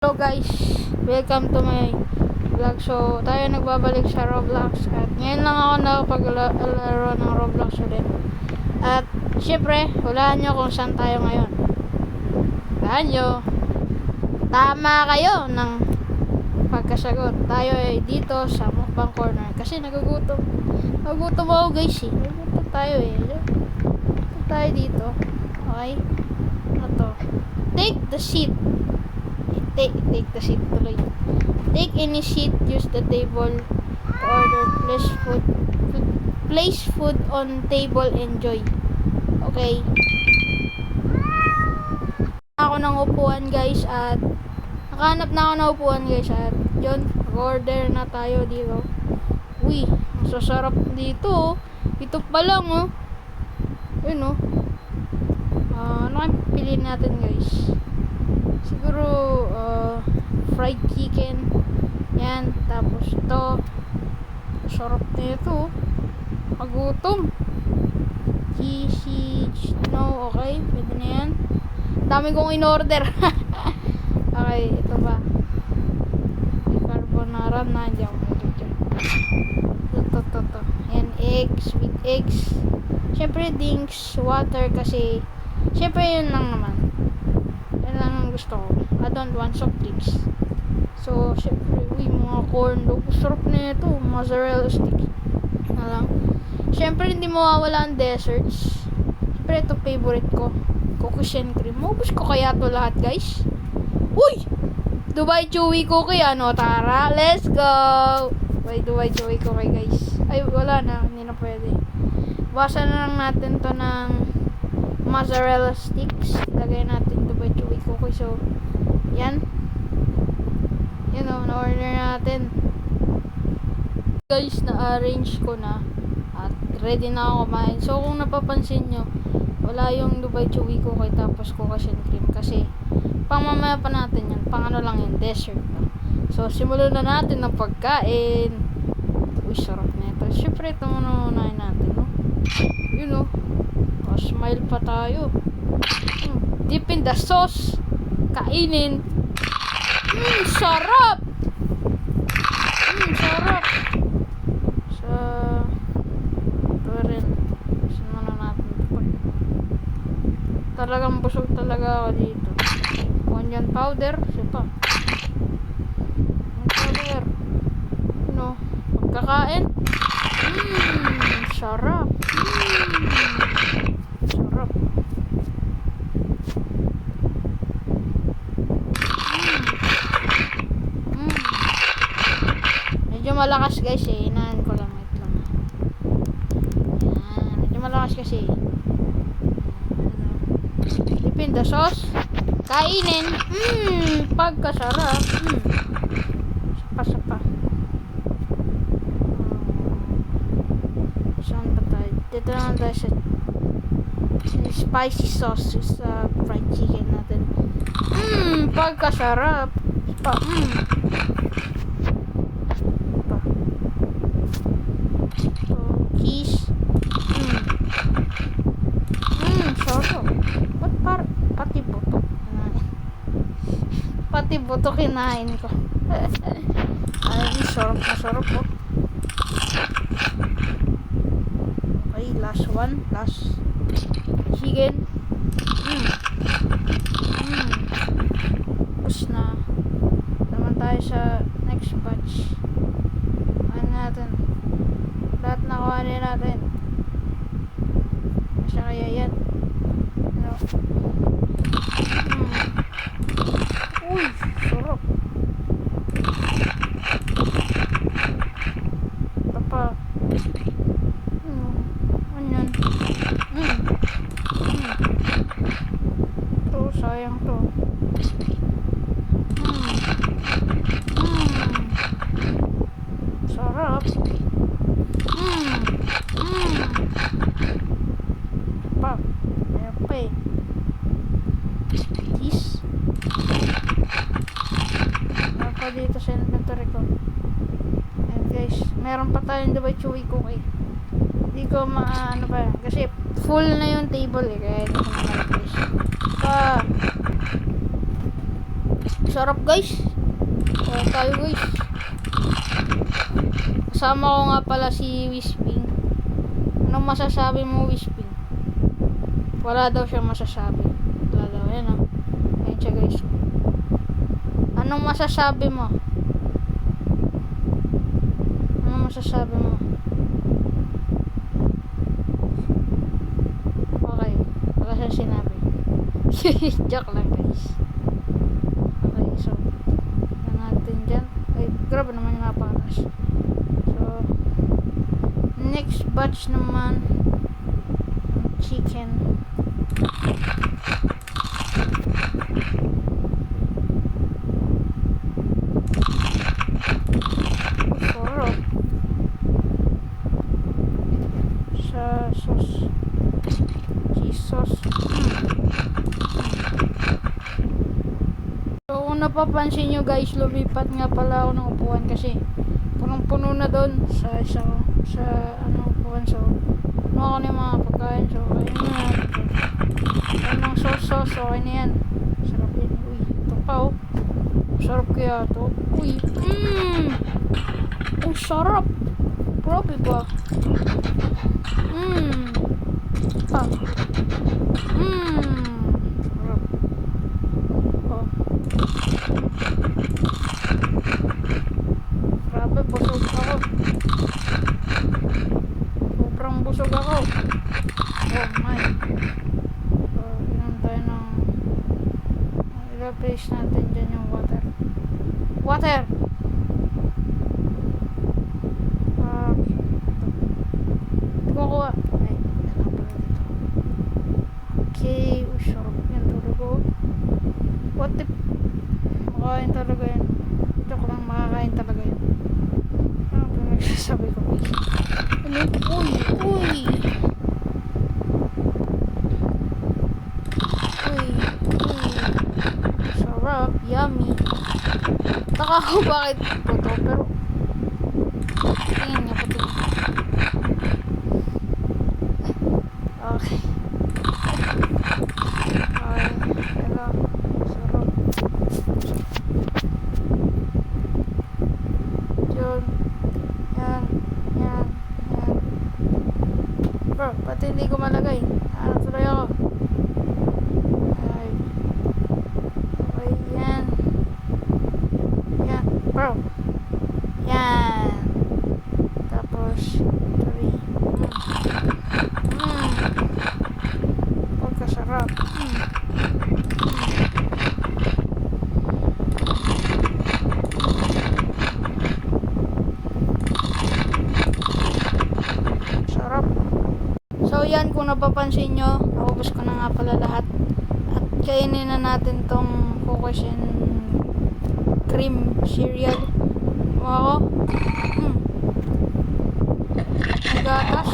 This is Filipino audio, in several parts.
Hello guys, welcome to my vlog. So, tayo nagbabalik sa Roblox. At ngayon lang ako nakapaglaro ng Roblox ulit. At, syempre, hulaan nyo kung saan tayo ngayon. Hulaan nyo. Tama kayo ng pagkasagot. Tayo ay dito sa mukbang corner. Kasi nagugutom. Nagugutom ako guys eh. Nagugutom tayo eh. Nagugutom tayo dito. Okay? Ano to? Take the seat. Take the seat tuloy. Take any seat, use the table to order. Place food on table, enjoy. Okay. Ako ng upuan guys at nakahanap na ako ng upuan guys at yun, order na tayo dito. Uy, ang sasarap dito. Ito pa lang oh. Yun oh. Ano kaya piliin natin guys? Siguro fried chicken yan, tapos ito sarap na ito, magutom. Cheesy no, okay, pwede na yan. Dami kong in-order. Okay, ito ba carbonara na, hindi ako ito yan, eggs, with eggs, syempre drinks, water kasi syempre yun lang naman. Yan lang ang gusto ko. I don't want soft drinks. So, syempre, mga corn dog. Sarap na ito. Mozzarella sticks. Na lang. Syempre, hindi mawawala ang desserts. Syempre, ito favorite ko. Cookies and cream. Maubos ko kaya ito lahat, guys. Uy! Dubai Chewy Cookie. Ano, tara. Let's go! Dubai Chewy Cookie, guys. Ay, wala na. Hindi na pwede. Basa na lang natin to ng mozzarella sticks. Lagay natin Dubai Chewy Cookie. So, yan. Yan o, na-order natin. Guys, na-arrange ko na. At ready na ako kumain. So, kung napapansin nyo, wala yung Dubai Chewy Cookie tapos cookies and cream. Kasi, pang mamaya pa natin yan. Pang ano lang yan, dessert pa. So, simulan na natin ng pagkain. Uy, sarap na ito. Siyempre, ito muna natin, no? Yun o. Smile pa tayo. Dip in the sauce. Kainin. Sarap. Sarap. Sa ito rin. Simulan natin. Talagang busog talaga ako dito. Onion powder. Sipa. Onion powder. Ano? Pagkakain. Sarap. Sarap. Medyo malakas guys eh. Inaan ko lang. Wait lang. Yan. Medyo malakas kasi. Dipin the sauce. Kainin. Pagkasarap. Sapa. Saan pa tayo? Dito naman tayo sa spicy sauce sa fried chicken natin. Pagkasarap. Cheese. Sarap. Ba't pati buto kinain? Pati buto kinain ko. Ay, sarap na sarap po. Okay, last one. Last chicken. Tapos na naman tayo sa next batch. Ano natin? Lahat nakuha natin. Masya kaya yan. Ano? Uy, sarap. Ito pa. Onion. Ito, sayang to. Sarap. Pa. Ayan pa eh. Cheese. Meron pa dito sa inventory ko. Ayan guys. Meron pa tayong Dubai Chewy Cookie. Hindi ko ano ba. Kasi full na yung table eh. Kaya hindi ko na guys. Pa. Sarap guys. Kaya tayo guys. Kasama ko nga pala si Wisping. Anong masasabi mo, Wisping? Wala daw siya masasabi. Wala daw. Ayan o. Ayan siya guys. Anong masasabi mo? Anong masasabi mo? Okay. Wala siya sinabi. Joke lang guys. Okay, so yan natin dyan. Ay, grabe naman yung napakas. So next batch naman chicken. Sarap. Sa sauce. Cheese sauce. So kung napapansin nyo guys, lumipat nga pala ako ng upuan kasi punong-puno na doon sa upuan. So ano ako na yung mga pagkain. So ayun na. Anong sauce. So ayun na yan. Sarap yun. Uy, ito pa oh. Sarap kaya ito. Uy, ang sarap. Grabe ba? Pa. Sarap. Oh. Grabe, busog ako. Sobrang busog ako. Oh my. So, inom tayo ng i-replace natin dyan yung water. Water! Ito kukuha. Ay, yan ako pala dito. Okay, sarap yan talaga. What if makakain talaga yan? Joke lang, makakain talaga yan. Ano ba nagsasabi ko? Ano? Uy! Sarap, yummy. Taka ko bakit ito to, pero tingin nga pati. Okay. Ay, hello. Sarap. Yun. Yan. Bro, pati hindi ko malagay. Ano tuloy ako? Ay. Okay, yan. Yan. Bro. Yan. Tapos, 3. Pagkasarap. Sarap. So yan, kung napapansin nyo, naubos ko na nga pala lahat. At kainin na natin tong cookies and cream cereal. Wow. May gatas.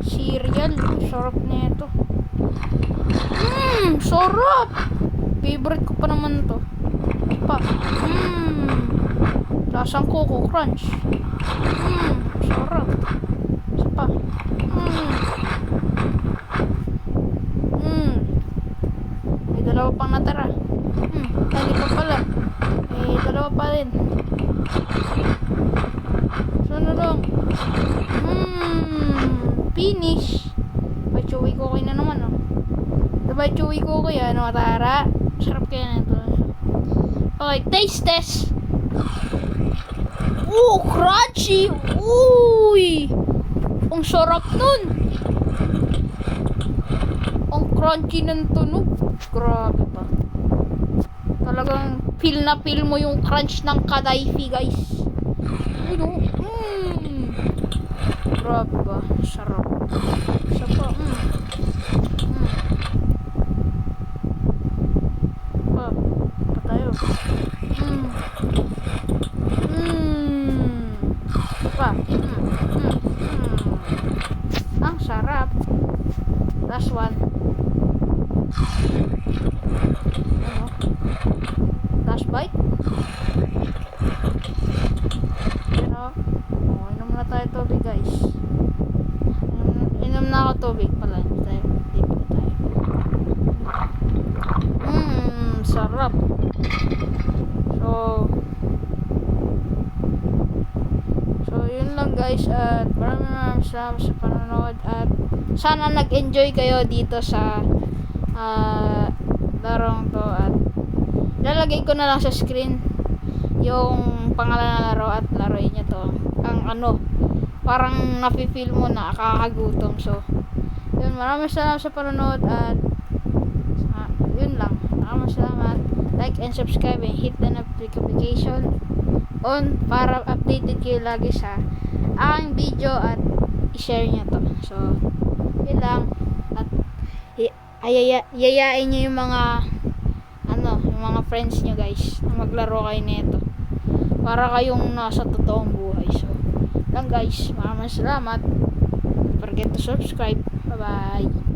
Cereal. Sarap nito. Sarap. Favorite ko pa naman to. Pa. Lasang Coco Crunch. Sarap. Isa pa. May dalawa pang natira. Hindi pa pala. May dalawa pa rin. Sana lang. Finish. May chewy cookie na naman, oh. Diba chewy cookie, ano, Tara? Sarap kaya na ito. Okay, taste test. Crunchy! Uy! Ang sarap nun! Ang crunchy ng tunog. Grabe pa. Talagang feel na feel mo yung crunch ng kadayfi, guys. Ano? Grabe ba? Sarap. Isa pa. Pa tayo. Pa. Ang sarap. Last one. Ano? Last bite. Ano? Inom na tayo tubig, guys. Inom na ako tubig pala. Hindi pa tayo. sarap. So yun lang guys, at maraming salamat sa panonood, at sana nag-enjoy kayo dito sa larong to, at lalagay ko na lang sa screen yung pangalan ng laro at laruin nyo to. Ang parang nafe-feel mo na kakagutom. So yun, maraming salamat sa panonood, at yun lang, maraming salamat. Like and subscribe and hit the notification on para updated kayo lagi sa aking video, at i-share nyo to. So yun lang, at yayain nyo yung mga yung mga friends nyo guys na maglaro kayo nito para kayong nasa totoong buhay. So lang guys, maraming salamat. Don't forget to subscribe. Bye bye.